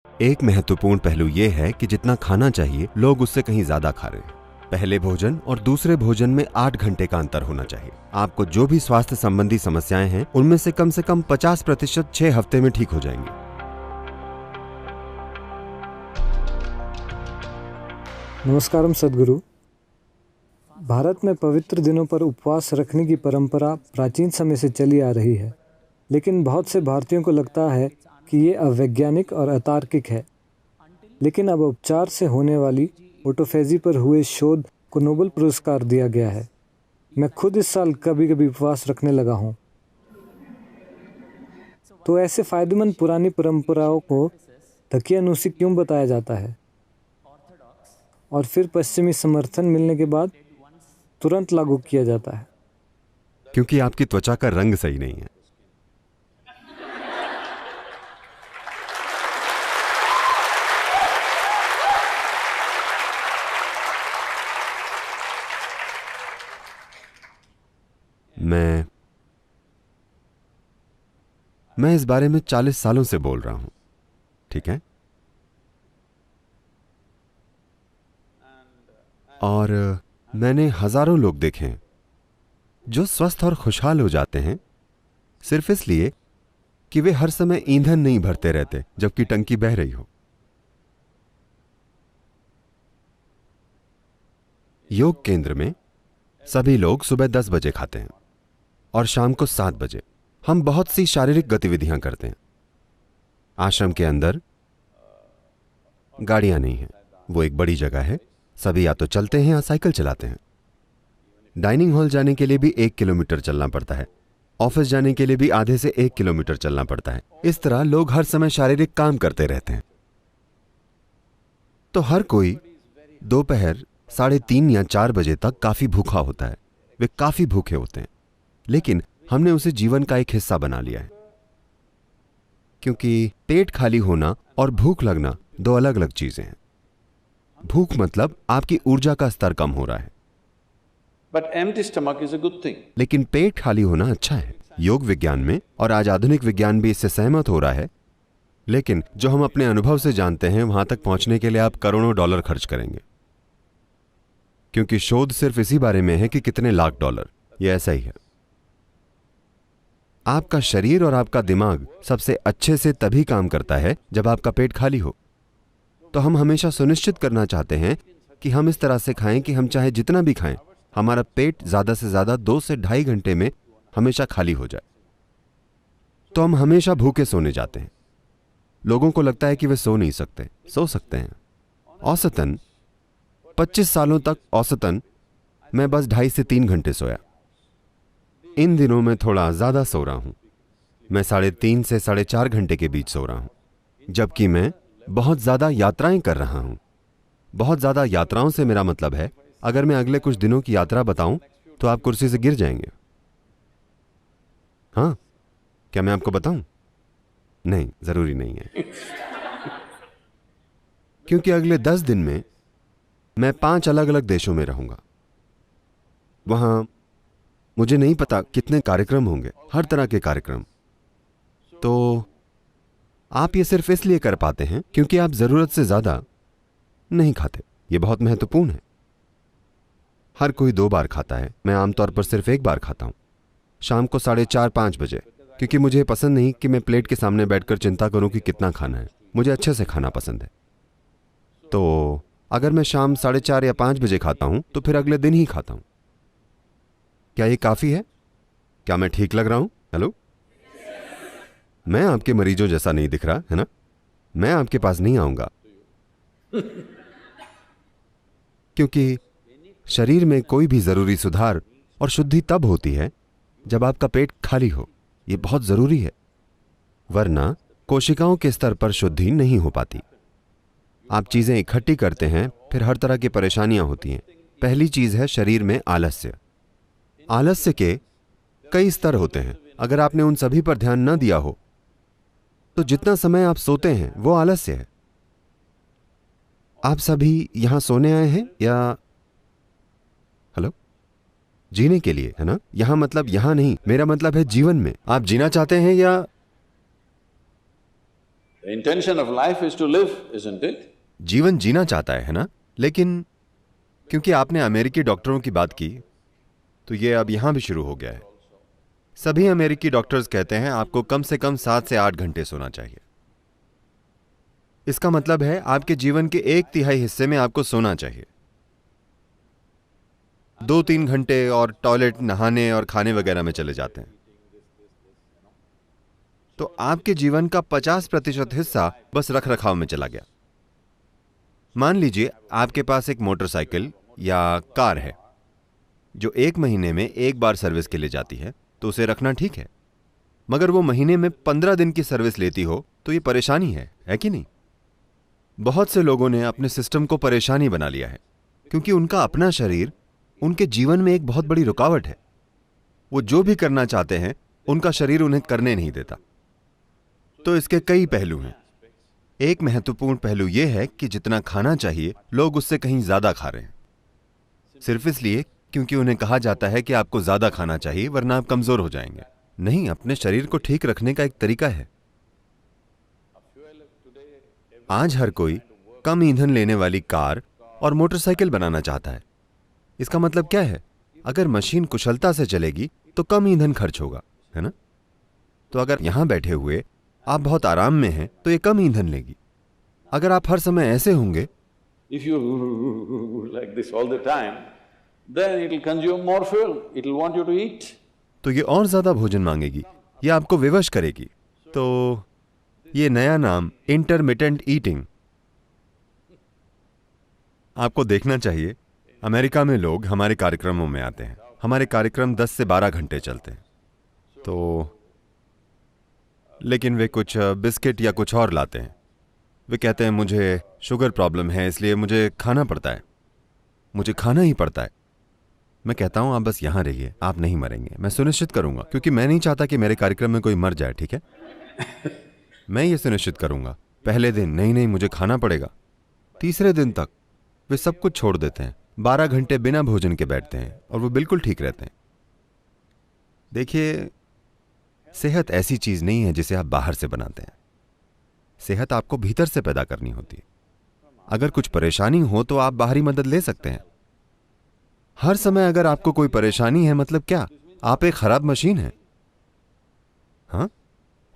एक महत्वपूर्ण पहलू यह है कि जितना खाना चाहिए लोग उससे कहीं ज्यादा खा रहे हैं। पहले भोजन और दूसरे भोजन में 8 घंटे का अंतर होना चाहिए। आपको जो भी स्वास्थ्य संबंधी समस्याएं हैं उनमें से कम 50% 6 हफ्ते में ठीक हो जाएंगी। नमस्कारम सद्गुरु। भारत में पवित्र दिनों पर उपवास रखने की परंपरा प्राचीन समय से चली आ रही है, लेकिन बहुत से भारतीयों को लगता है कि ये अवैज्ञानिक और अतार्किक है। लेकिन अब उपचार से होने वाली ऑटोफेजी पर हुए शोध को नोबेल पुरस्कार दिया गया है। मैं खुद इस साल कभी कभी उपवास रखने लगा हूँ। तो ऐसे फायदेमंद पुरानी परंपराओं को धकियानुसी क्यों बताया जाता है और फिर पश्चिमी समर्थन मिलने के बाद तुरंत लागू किया जाता है? क्योंकि आपकी त्वचा का रंग सही नहीं है। मैं इस बारे में 40 सालों से बोल रहा हूं, ठीक है? और मैंने हजारों लोग देखे हैं जो स्वस्थ और खुशहाल हो जाते हैं सिर्फ इसलिए कि वे हर समय ईंधन नहीं भरते रहते जबकि टंकी बह रही हो। योग केंद्र में सभी लोग सुबह 10 बजे खाते हैं और शाम को 7 बजे। हम बहुत सी शारीरिक गतिविधियां करते हैं। आश्रम के अंदर गाड़ियां नहीं हैं, वो एक बड़ी जगह है। सभी या तो चलते हैं या साइकिल चलाते हैं। डाइनिंग हॉल जाने के लिए भी 1 किलोमीटर चलना पड़ता है। ऑफिस जाने के लिए भी आधे से 1 किलोमीटर चलना पड़ता है। इस तरह लोग हर समय शारीरिक काम करते रहते हैं। तो हर कोई दोपहर 3:30 या 4 बजे तक काफी भूखा होता है। वे काफी भूखे होते हैं, लेकिन हमने उसे जीवन का एक हिस्सा बना लिया है। क्योंकि पेट खाली होना और भूख लगना 2 अलग अलग चीजें हैं। भूख मतलब आपकी ऊर्जा का स्तर कम हो रहा है, But empty stomach is a good thing. लेकिन पेट खाली होना अच्छा है। योग विज्ञान में और आज आधुनिक विज्ञान भी इससे सहमत हो रहा है, लेकिन जो हम अपने अनुभव से जानते हैं वहां तक पहुंचने के लिए आप करोड़ों डॉलर खर्च करेंगे, क्योंकि शोध सिर्फ इसी बारे में है कि कितने लाख डॉलर। यह ऐसा ही है। आपका शरीर और आपका दिमाग सबसे अच्छे से तभी काम करता है जब आपका पेट खाली हो। तो हम हमेशा सुनिश्चित करना चाहते हैं कि हम इस तरह से खाएं कि हम चाहे जितना भी खाएं, हमारा पेट ज्यादा से ज्यादा 2 से 2.5 घंटे में हमेशा खाली हो जाए। तो हम हमेशा भूखे सोने जाते हैं। लोगों को लगता है कि वे सो नहीं सकते। सो सकते हैं। औसतन 25 सालों तक औसतन मैं बस 2.5 से 3 घंटे सोया। इन दिनों में थोड़ा ज्यादा सो रहा हूं। मैं 3.5 से 4.5 घंटे के बीच सो रहा हूं, जबकि मैं बहुत ज्यादा यात्राएं कर रहा हूं। बहुत ज्यादा यात्राओं से मेरा मतलब है, अगर मैं अगले कुछ दिनों की यात्रा बताऊं तो आप कुर्सी से गिर जाएंगे। हाँ, क्या मैं आपको बताऊं? नहीं, जरूरी नहीं है। क्योंकि अगले 10 दिन में मैं 5 अलग अलग देशों में रहूंगा। वहां मुझे नहीं पता कितने कार्यक्रम होंगे, हर तरह के कार्यक्रम। तो आप ये सिर्फ इसलिए कर पाते हैं क्योंकि आप जरूरत से ज्यादा नहीं खाते। ये बहुत महत्वपूर्ण है। हर कोई 2 बार खाता है। मैं आमतौर पर सिर्फ 1 बार खाता हूं, शाम को 4:30-5 बजे, क्योंकि मुझे पसंद नहीं कि मैं प्लेट के सामने बैठकर चिंता करूं कि कितना खाना है। मुझे अच्छे से खाना पसंद है। तो अगर मैं शाम 4:30 या 5 बजे खाता हूं तो फिर अगले दिन ही खाता हूं। क्या ये काफी है? क्या मैं ठीक लग रहा हूं? हेलो, मैं आपके मरीजों जैसा नहीं दिख रहा है ना? मैं आपके पास नहीं आऊंगा, क्योंकि शरीर में कोई भी जरूरी सुधार और शुद्धि तब होती है जब आपका पेट खाली हो। यह बहुत जरूरी है, वरना कोशिकाओं के स्तर पर शुद्धि नहीं हो पाती। आप चीजें इकट्ठी करते हैं, फिर हर तरह की परेशानियां होती हैं। पहली चीज है शरीर में आलस्य। आलस्य के कई स्तर होते हैं। अगर आपने उन सभी पर ध्यान न दिया हो तो जितना समय आप सोते हैं वो आलस्य है। आप सभी यहां सोने आए हैं या हेलो जीने के लिए, है ना? यहां मतलब यहां नहीं, मेरा मतलब है जीवन में। आप जीना चाहते हैं या The intention of life is to live, isn't it? जीवन जीना चाहता है ना? लेकिन क्योंकि आपने अमेरिकी डॉक्टरों की बात की, तो ये अब यहां भी शुरू हो गया है। सभी अमेरिकी डॉक्टर्स कहते हैं आपको कम से कम 7 से 8 घंटे सोना चाहिए। इसका मतलब है आपके जीवन के 1/3 हिस्से में आपको सोना चाहिए। 2-3 घंटे और टॉयलेट, नहाने और खाने वगैरह में चले जाते हैं, तो आपके जीवन का 50% हिस्सा बस रख रखाव में चला गया। मान लीजिए आपके पास एक मोटरसाइकिल या कार है जो 1 महीने में 1 बार सर्विस के लिए जाती है, तो उसे रखना ठीक है। मगर वो महीने में 15 दिन की सर्विस लेती हो तो ये परेशानी है कि नहीं? बहुत से लोगों ने अपने सिस्टम को परेशानी बना लिया है, क्योंकि उनका अपना शरीर उनके जीवन में एक बहुत बड़ी रुकावट है। वो जो भी करना चाहते हैं उनका शरीर उन्हें करने नहीं देता। तो इसके कई पहलू हैं। एक महत्वपूर्ण पहलू यह है कि जितना खाना चाहिए लोग उससे कहीं ज्यादा खा रहे हैं, सिर्फ इसलिए क्योंकि उन्हें कहा जाता है कि आपको ज्यादा खाना चाहिए वरना आप कमजोर हो जाएंगे। नहीं, अपने शरीर को ठीक रखने का एक तरीका है। आज हर कोई कम ईंधन लेने वाली कार और मोटरसाइकिल बनाना चाहता है। इसका मतलब क्या है? अगर मशीन कुशलता से चलेगी तो कम ईंधन खर्च होगा, है ना? तो अगर यहां बैठे हुए आप बहुत आराम में हैं तो ये कम ईंधन लेगी। अगर आप हर समय ऐसे होंगे, If you like this all the time, then it will consume more fuel. It will want you to eat. तो ये और ज्यादा भोजन मांगेगी, ये आपको विवश करेगी। तो ये नया नाम इंटरमिटेंट ईटिंग। आपको देखना चाहिए, अमेरिका में लोग हमारे कार्यक्रमों में आते हैं। हमारे कार्यक्रम 10 से 12 घंटे चलते हैं, तो लेकिन वे कुछ बिस्किट या कुछ और लाते हैं। वे कहते हैं मुझे शुगर प्रॉब्लम है इसलिए मुझे खाना पड़ता है, मुझे खाना ही पड़ता है। मैं कहता हूं आप बस यहां रहिए, आप नहीं मरेंगे, मैं सुनिश्चित करूंगा, क्योंकि मैं नहीं चाहता कि मेरे कार्यक्रम में कोई मर जाए, ठीक है? मैं ये सुनिश्चित करूंगा। पहले दिन नहीं मुझे खाना पड़ेगा, तीसरे दिन तक वे सब कुछ छोड़ देते हैं, 12 घंटे बिना भोजन के बैठते हैं और वो बिल्कुल ठीक रहते हैं। देखिए, सेहत ऐसी चीज नहीं है जिसे आप बाहर से बनाते हैं। सेहत आपको भीतर से पैदा करनी होती है। अगर कुछ परेशानी हो तो आप बाहरी मदद ले सकते हैं। हर समय अगर आपको कोई परेशानी है मतलब क्या? आप एक खराब मशीन हैं। हाँ,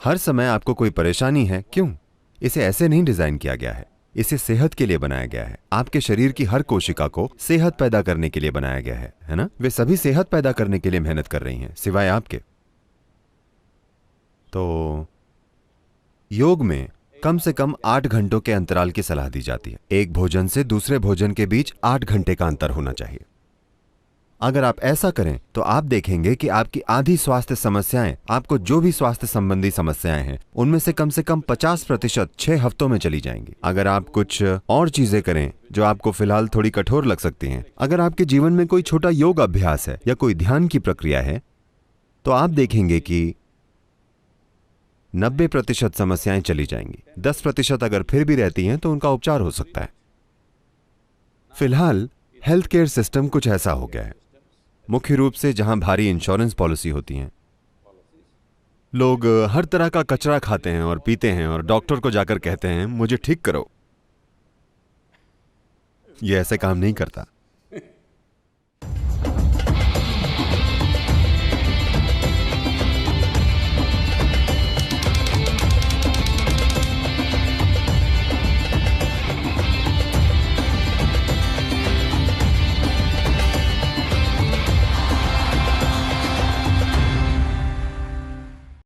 हर समय आपको कोई परेशानी है, क्यों? इसे ऐसे नहीं डिजाइन किया गया है, इसे सेहत के लिए बनाया गया है। आपके शरीर की हर कोशिका को सेहत पैदा करने के लिए बनाया गया है ना? वे सभी सेहत पैदा करने के लिए मेहनत कर रही हैं, सिवाय आपके। तो योग में कम से कम 8 घंटों के अंतराल की सलाह दी जाती है। एक भोजन से दूसरे भोजन के बीच 8 घंटे का अंतर होना चाहिए। अगर आप ऐसा करें तो आप देखेंगे कि आपकी आधी स्वास्थ्य समस्याएं, आपको जो भी स्वास्थ्य संबंधी समस्याएं हैं, उनमें से कम 50% 6 हफ्तों में चली जाएंगी। अगर आप कुछ और चीजें करें जो आपको फिलहाल थोड़ी कठोर लग सकती हैं, अगर आपके जीवन में कोई छोटा योग अभ्यास है या कोई ध्यान की प्रक्रिया है, तो आप देखेंगे कि 90% समस्याएं चली जाएंगी। 10% अगर फिर भी रहती हैं तो उनका उपचार हो सकता है। फिलहाल हेल्थ केयर सिस्टम कुछ ऐसा हो गया है, मुख्य रूप से जहां भारी इंश्योरेंस पॉलिसी होती हैं। लोग हर तरह का कचरा खाते हैं और पीते हैं और डॉक्टर को जाकर कहते हैं मुझे ठीक करो। यह ऐसे काम नहीं करता।